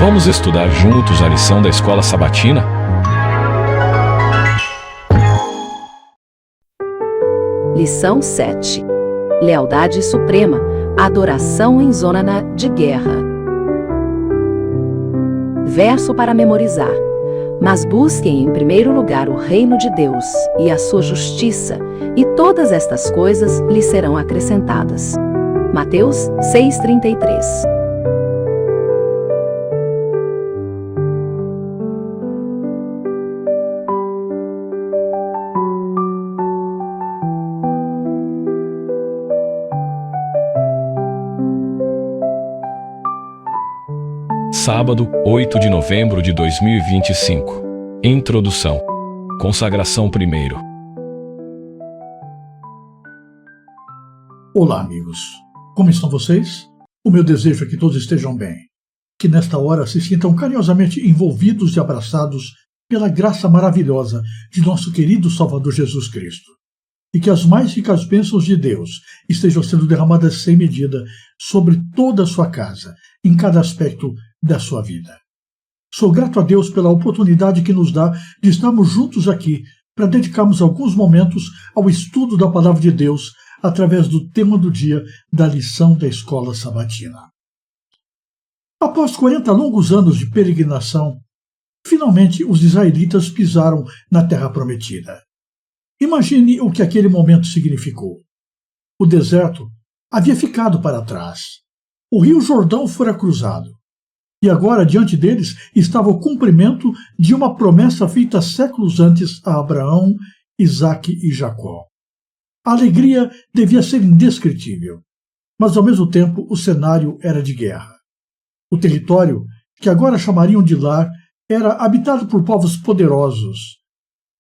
Vamos estudar juntos a lição da Escola Sabatina? Lição 7. Lealdade Suprema. Adoração em zona de guerra. Verso para memorizar. Mas busquem em primeiro lugar o reino de Deus e a sua justiça, e todas estas coisas lhes serão acrescentadas. Mateus 6,33. Sábado, 8 de novembro de 2025. Introdução. Consagração primeiro. Olá, amigos. Como estão vocês? O meu desejo é que todos estejam bem. Que nesta hora se sintam carinhosamente envolvidos e abraçados pela graça maravilhosa de nosso querido Salvador Jesus Cristo. E que as mais ricas bênçãos de Deus estejam sendo derramadas sem medida sobre toda a sua casa, em cada aspecto da sua vida. Sou grato a Deus pela oportunidade que nos dá de estarmos juntos aqui para dedicarmos alguns momentos ao estudo da Palavra de Deus através do tema do dia da lição da Escola Sabatina. Após 40 longos anos de peregrinação, finalmente os israelitas pisaram na Terra Prometida. Imagine o que aquele momento significou. O deserto havia ficado para trás. O rio Jordão fora cruzado. E agora, diante deles, estava o cumprimento de uma promessa feita séculos antes a Abraão, Isaque e Jacó. A alegria devia ser indescritível, mas ao mesmo tempo o cenário era de guerra. O território, que agora chamariam de lar, era habitado por povos poderosos,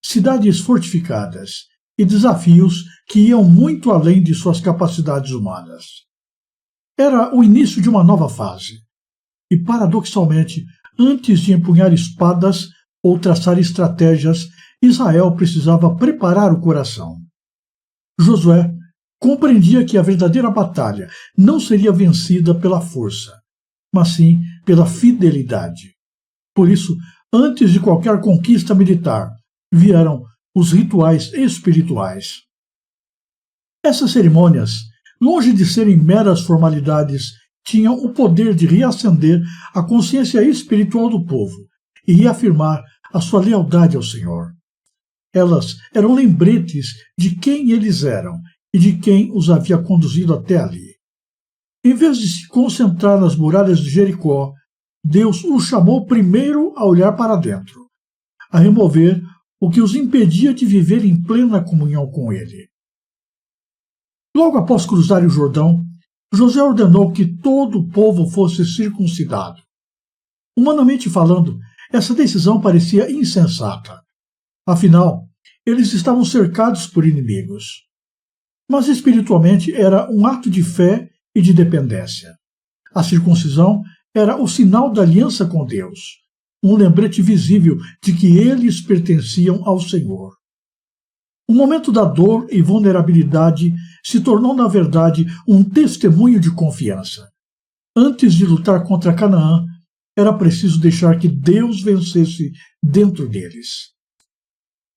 cidades fortificadas e desafios que iam muito além de suas capacidades humanas. Era o início de uma nova fase. E, paradoxalmente, antes de empunhar espadas ou traçar estratégias, Israel precisava preparar o coração. Josué compreendia que a verdadeira batalha não seria vencida pela força, mas sim pela fidelidade. Por isso, antes de qualquer conquista militar, vieram os rituais espirituais. Essas cerimônias, longe de serem meras formalidades, tinham o poder de reacender a consciência espiritual do povo e reafirmar a sua lealdade ao Senhor. Elas eram lembretes de quem eles eram e de quem os havia conduzido até ali. Em vez de se concentrar nas muralhas de Jericó, Deus os chamou primeiro a olhar para dentro, a remover o que os impedia de viver em plena comunhão com Ele. Logo após cruzar o Jordão, Josué ordenou que todo o povo fosse circuncidado. Humanamente falando, essa decisão parecia insensata. Afinal, eles estavam cercados por inimigos. Mas espiritualmente era um ato de fé e de dependência. A circuncisão era o sinal da aliança com Deus, um lembrete visível de que eles pertenciam ao Senhor. O momento da dor e vulnerabilidade se tornou, na verdade, um testemunho de confiança. Antes de lutar contra Canaã, era preciso deixar que Deus vencesse dentro deles.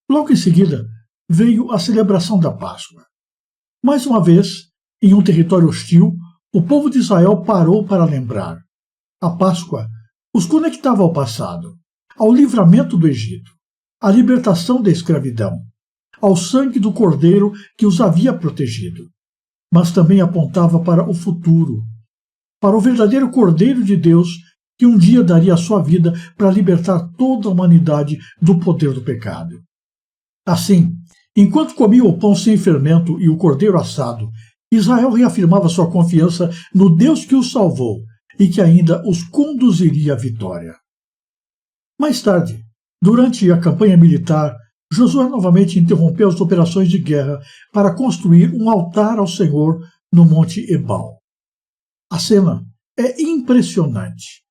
Logo em seguida, veio a celebração da Páscoa. Mais uma vez, em um território hostil, o povo de Israel parou para lembrar. A Páscoa os conectava ao passado, ao livramento do Egito, à libertação da escravidão, ao sangue do Cordeiro que os havia protegido, mas também apontava para o futuro, para o verdadeiro Cordeiro de Deus que um dia daria a sua vida para libertar toda a humanidade do poder do pecado. Assim, enquanto comia o pão sem fermento e o cordeiro assado, Israel reafirmava sua confiança no Deus que os salvou e que ainda os conduziria à vitória. Mais tarde, durante a campanha militar, Josué novamente interrompeu as operações de guerra para construir um altar ao Senhor no Monte Ebal. A cena é impressionante.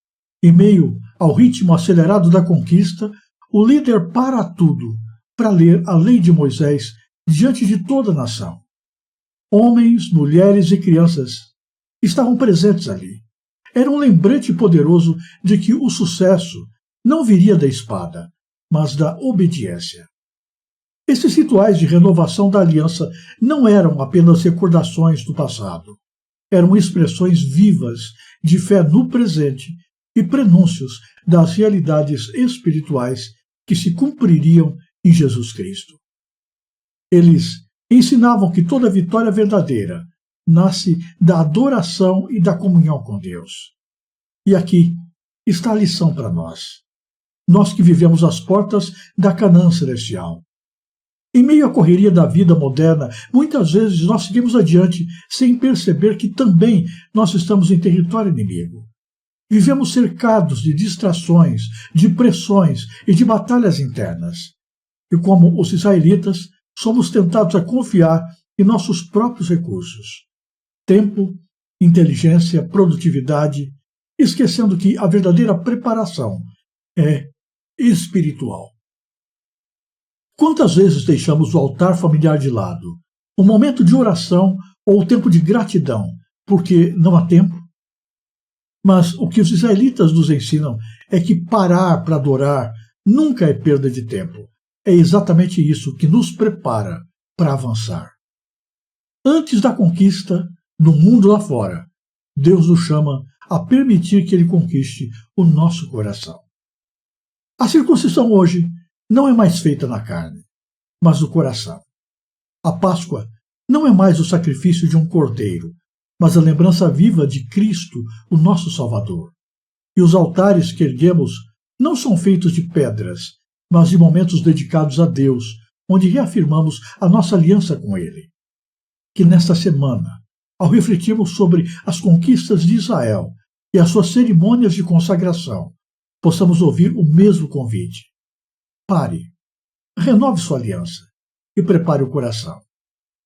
Em meio ao ritmo acelerado da conquista, o líder para tudo para ler a lei de Moisés diante de toda a nação. Homens, mulheres e crianças estavam presentes ali. era um lembrete poderoso de que o sucesso não viria da espada, mas da obediência. Esses rituais de renovação da aliança não eram apenas recordações do passado. Eram expressões vivas de fé no presente e prenúncios das realidades espirituais que se cumpririam em Jesus Cristo. Eles ensinavam que toda vitória verdadeira nasce da adoração e da comunhão com Deus. E aqui está a lição para nós. Nós que vivemos às portas da Canaã celestial. Em meio à correria da vida moderna, muitas vezes nós seguimos adiante sem perceber que também nós estamos em território inimigo. Vivemos cercados de distrações, de pressões e de batalhas internas. E como os israelitas, somos tentados a confiar em nossos próprios recursos. Tempo, inteligência, produtividade, esquecendo que a verdadeira preparação é espiritual. Quantas vezes deixamos o altar familiar de lado, o momento de oração ou o tempo de gratidão, porque não há tempo? Mas o que os israelitas nos ensinam é que parar para adorar nunca é perda de tempo. É exatamente isso que nos prepara para avançar. Antes da conquista, no mundo lá fora, Deus nos chama a permitir que Ele conquiste o nosso coração. A circuncisão hoje não é mais feita na carne, mas no coração. A Páscoa não é mais o sacrifício de um cordeiro, mas a lembrança viva de Cristo, o nosso Salvador. E os altares que erguemos não são feitos de pedras, mas de momentos dedicados a Deus, onde reafirmamos a nossa aliança com Ele. Que nesta semana, ao refletirmos sobre as conquistas de Israel e as suas cerimônias de consagração, possamos ouvir o mesmo convite. Pare, renove sua aliança e prepare o coração,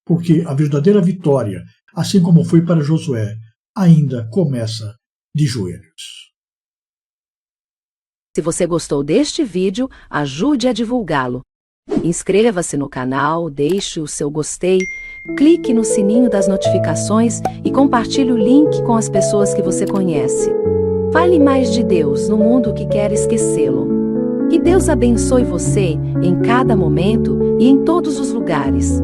porque a verdadeira vitória, assim como foi para Josué, ainda começa de joelhos. Se você gostou deste vídeo, ajude a divulgá-lo. Inscreva-se no canal, deixe o seu gostei, clique no sininho das notificações e compartilhe o link com as pessoas que você conhece. Fale mais de Deus no mundo que quer esquecê-lo. Que Deus abençoe você em cada momento e em todos os lugares.